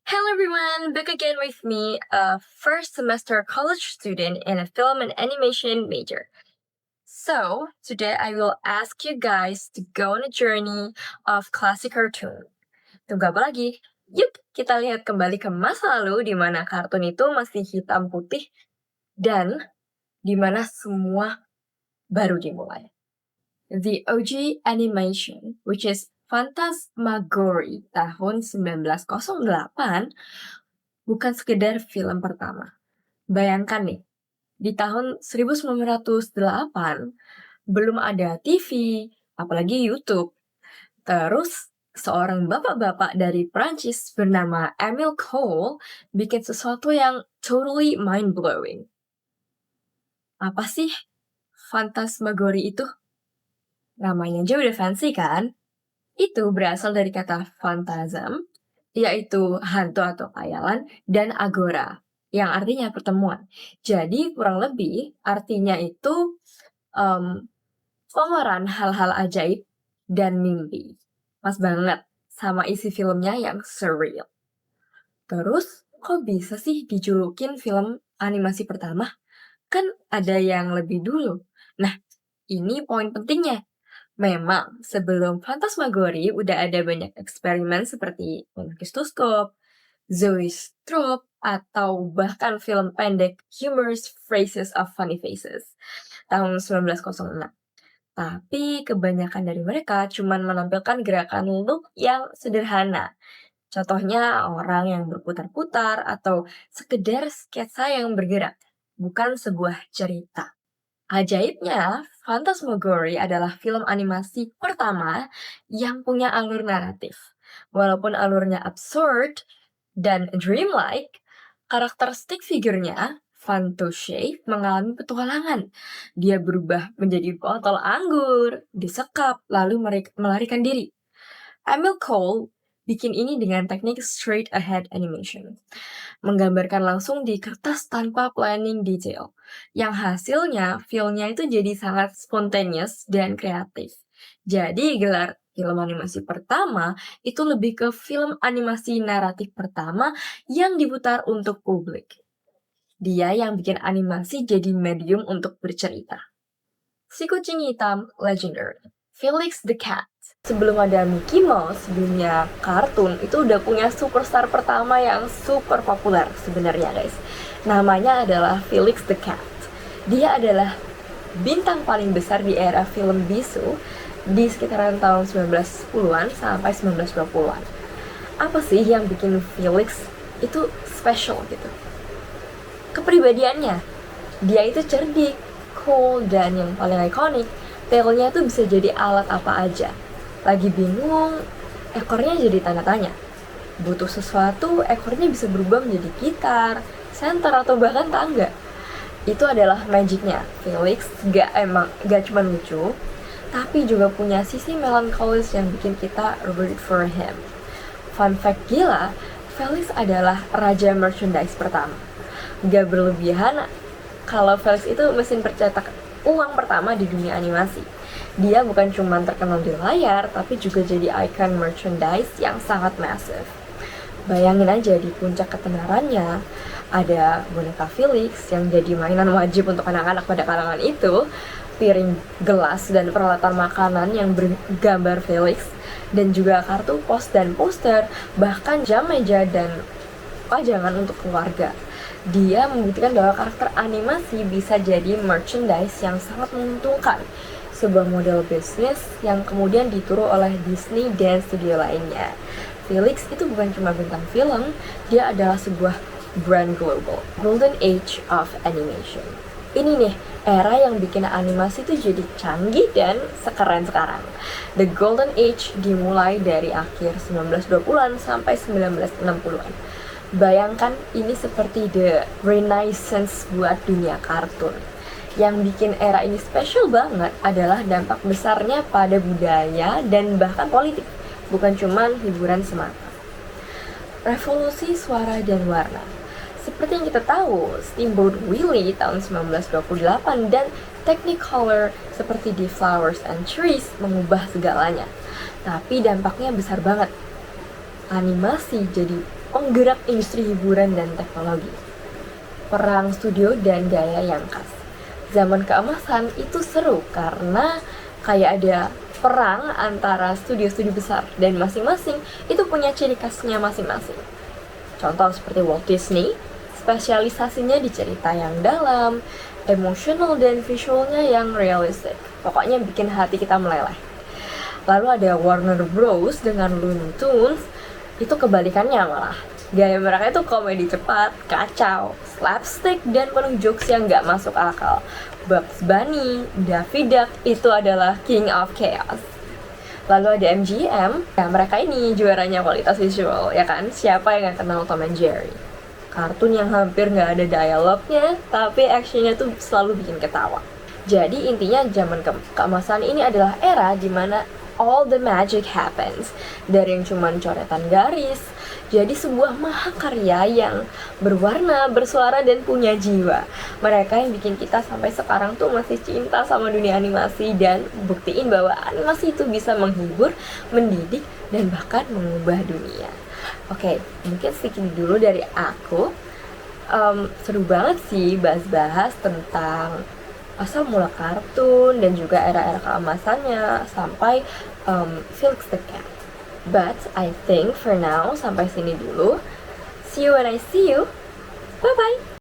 Hello everyone, back again with me, a first semester college student in a film and animation major. So, today I will ask you guys to go on a journey of classic cartoon. Tunggu apa lagi? Yuk, kita lihat kembali ke masa lalu di mana kartun itu masih hitam putih dan di mana semua baru dimulai. The OG animation, which is Phantasmagoria tahun 1908, bukan sekedar film pertama. Bayangkan nih, di tahun 1908 belum ada TV, apalagi YouTube. Terus seorang bapak-bapak dari Prancis bernama Emile Cole bikin sesuatu yang totally mind-blowing. Apa sih Phantasmagoria itu? Namanya aja udah fancy kan? Itu berasal dari kata phantasm, yaitu hantu atau khayalan, dan agora, yang artinya pertemuan. Jadi kurang lebih artinya itu pameran hal-hal ajaib dan mimpi. Pas banget sama isi filmnya yang surreal. Terus, kok bisa sih dijulukin film animasi pertama? Kan ada yang lebih dulu. Nah, ini poin pentingnya. Memang, sebelum Phantasmagoria udah ada banyak eksperimen seperti Monkeystoscope, Zoetrope, atau bahkan film pendek Humorous Phrases of Funny Faces tahun 1906. Tapi kebanyakan dari mereka cuma menampilkan gerakan look yang sederhana. Contohnya orang yang berputar-putar atau sekedar sketsa yang bergerak, bukan sebuah cerita. Ajaibnya, Phantasmagoria adalah film animasi pertama yang punya alur naratif. Walaupun alurnya absurd dan dreamlike, karakteristik figurnya, Fantoshe, mengalami petualangan. Dia berubah menjadi botol anggur, disekap, lalu melarikan diri. Emile Cole bikin ini dengan teknik straight ahead animation, menggambarkan langsung di kertas tanpa planning detail. Yang hasilnya, filmnya itu jadi sangat spontaneous dan kreatif. Jadi gelar film animasi pertama itu lebih ke film animasi naratif pertama yang diputar untuk publik. Dia yang bikin animasi jadi medium untuk bercerita. Si kucing hitam legendary, Felix the Cat. Sebelum ada Mickey Mouse, dunia kartun itu udah punya superstar pertama yang super populer sebenarnya guys. Namanya adalah Felix the Cat. Dia adalah bintang paling besar di era film bisu di sekitaran tahun 1910-an sampai 1920-an. Apa sih yang bikin Felix itu special gitu? Kepribadiannya. Dia itu cerdik, cool, dan yang paling ikonik, tailnya tuh bisa jadi alat apa aja. Lagi bingung, ekornya jadi tanda tanya. Butuh sesuatu, ekornya bisa berubah menjadi gitar, senter, atau bahkan tangga. Itu adalah magicnya. Felix gak cuma lucu, tapi juga punya sisi melankolis yang bikin kita root for him. Fun fact gila, Felix adalah raja merchandise pertama. Gak berlebihan, kalau Felix itu mesin percetak uang pertama di dunia animasi. Dia bukan cuma terkenal di layar, tapi juga jadi icon merchandise yang sangat massive. Bayangin aja di puncak ketenarannya, ada boneka Felix yang jadi mainan wajib untuk anak-anak pada kalangan itu, piring, gelas, dan peralatan makanan yang bergambar Felix, dan juga kartu pos dan poster, bahkan jam meja dan pajangan untuk keluarga. Dia membuktikan bahwa karakter animasi bisa jadi merchandise yang sangat menguntungkan, sebuah model bisnis yang kemudian ditiru oleh Disney dan studio lainnya. Felix itu bukan cuma bintang film, dia adalah sebuah brand global. Golden Age of Animation. Ini nih, era yang bikin animasi itu jadi canggih dan sekeren sekarang. The Golden Age dimulai dari akhir 1920-an sampai 1960-an. Bayangkan ini seperti the renaissance buat dunia kartun. Yang bikin era ini spesial banget adalah dampak besarnya pada budaya dan bahkan politik, bukan cuma hiburan semata. Revolusi suara dan warna. Seperti yang kita tahu, Steamboat Willie tahun 1928 dan Technicolor seperti di Flowers and Trees mengubah segalanya. Tapi dampaknya besar banget. Animasi jadi penggerak industri hiburan dan teknologi, perang studio dan gaya yang khas. Zaman keemasan itu seru karena kayak ada perang antara studio-studio besar dan masing-masing itu punya ciri khasnya masing-masing. Contoh seperti Walt Disney, spesialisasinya di cerita yang dalam, emosional dan visualnya yang realistik. Pokoknya bikin hati kita meleleh. Lalu ada Warner Bros dengan Looney Tunes, itu kebalikannya malah. Gaya mereka itu komedi cepat, kacau, slapstick, dan penuh jokes yang gak masuk akal. Bugs Bunny, Daffy Duck itu adalah King of Chaos. Lalu ada MGM, ya mereka ini juaranya kualitas visual, ya kan? Siapa yang gak kenal Tom and Jerry? Kartun yang hampir gak ada dialognya, tapi actionnya tuh selalu bikin ketawa. Jadi intinya zaman keemasan ini adalah era dimana all the magic happens. Dari yang cuman coretan garis, jadi sebuah mahakarya yang berwarna, bersuara, dan punya jiwa. Mereka yang bikin kita sampai sekarang tuh masih cinta sama dunia animasi dan buktiin bahwa animasi itu bisa menghibur, mendidik, dan bahkan mengubah dunia. Oke, mungkin sedikit dulu dari aku. Seru banget sih bahas-bahas tentang asal mula kartun dan juga era-era keemasannya sampai Felix the Cat. But I think for now sampai sini dulu. See you when I see you. Bye bye.